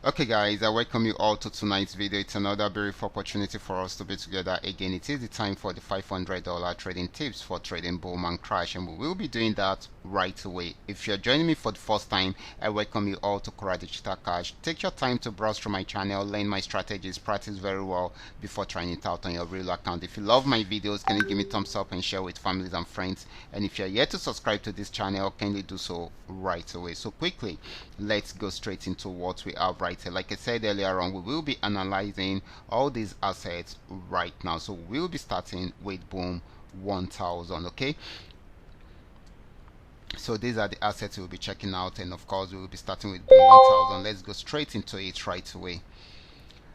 Okay guys, I welcome you all to tonight's video. It's another brief opportunity for us to be together again. It is the time for the $500 trading tips for trading boom and crash, and we will be doing that right away. If you're joining me for the first time, I welcome you all to Qora detectorK. Take your time to browse through my channel, learn my strategies, practice very well before trying it out on your real account. If you love my videos, can you give me a thumbs up and share with families and friends? And if you're yet to subscribe to this channel, kindly do so right away. So quickly, let's go straight into what we have right here. Like I said earlier on, we will be analyzing all these assets right now. So we'll be starting with boom 1000. Okay, so these are the assets we'll be checking out, and of course we will be starting with boom 1000. Let's go straight into it right away.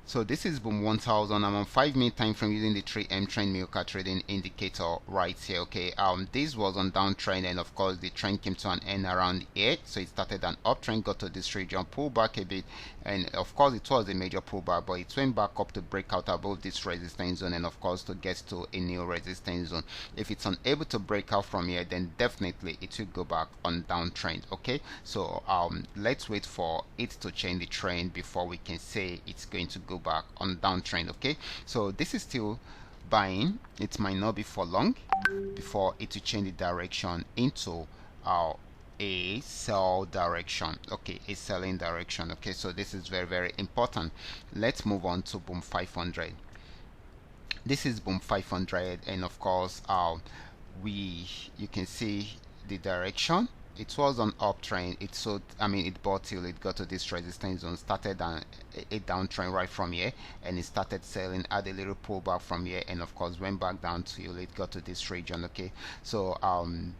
So this is boom 1000. I'm on 5-minute time frame using the 3M trend Milka trading indicator right here. Okay, this was on downtrend, and of course the trend came to an end around here. So it started an uptrend, got to this region, pulled back a bit, and of course it was a major pullback, but it went back up to break out above this resistance zone, and of course to get to a new resistance zone. If it's unable to break out from here, then definitely it will go back on downtrend. Okay, so let's wait for it to change the trend before we can say it's going to go back on downtrend. Okay, so this is still buying. It might not be for long before it will change the direction into a sell direction. Okay, a selling direction. Okay, so this is very important. Let's move on to boom 500. This is boom 500, and of course you can see the direction. It was on uptrend. It bought till it got to this resistance zone, started a downtrend right from here, and it started selling, had a little pullback from here, and of course went back down till it got to this region. Okay, so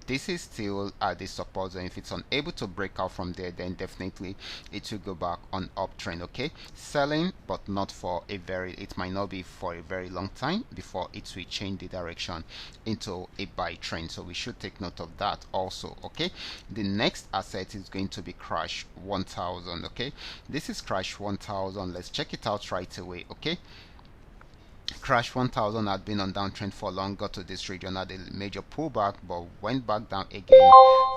this is still at the support zone. If it's unable to break out from there, then definitely it will go back on uptrend. Okay, selling, but not for it might not be for a very long time before it will change the direction into a buy trend. So we should take note of that also. Okay, the next asset is going to be crash 1000. Okay, this is crash 1000. Let's check it out right away. Okay, crash 1000 had been on downtrend for long, got to this region, had a major pullback, but went back down again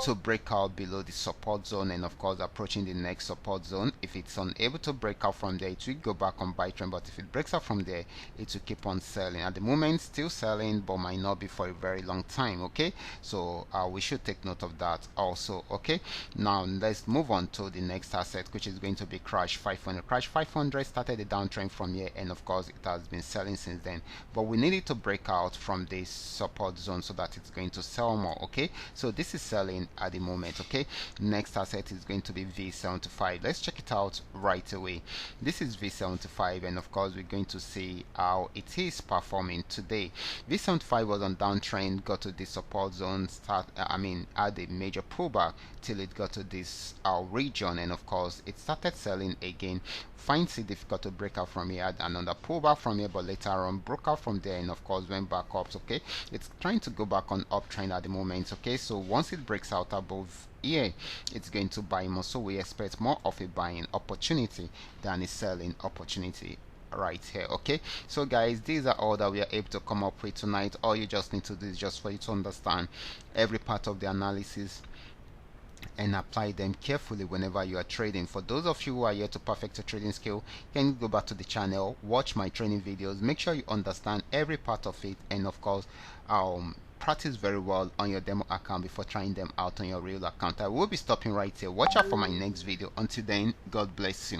to break out below the support zone, and of course approaching the next support zone. If it's unable to break out from there, it will go back on buy trend, but if it breaks out from there, it will keep on selling. At the moment still selling, but might not be for a very long time. Okay, so we should take note of that also. Okay, now let's move on to the next asset, which is going to be crash 500. Crash 500 started a downtrend from here, and of course it has been selling since then, but we need it to break out from this support zone so that it's going to sell more. Okay, so this is selling at the moment. Okay, next asset is going to be V75. Let's check it out right away. This is V75, and of course we're going to see how it is performing today. V75 was on downtrend, got to this support zone, had a major pullback till it got to this region, and of course it started selling again. Finds it difficult to break out from here, had another pullback from here, but later on broke out from there, and of course went back up. Okay, it's trying to go back on uptrend at the moment. Okay, so once it breaks out above here, it's going to buy more, so we expect more of a buying opportunity than a selling opportunity right here. Okay, so guys, these are all that we are able to come up with tonight. All you just need to do is just for you to understand every part of the analysis and apply them carefully whenever you are trading. For those of you who are yet to perfect your trading skill, can you go back to the channel, watch my training videos, make sure you understand every part of it, and of course practice very well on your demo account before trying them out on your real account. I will be stopping right here. Watch out for my next video. Until then, God bless you.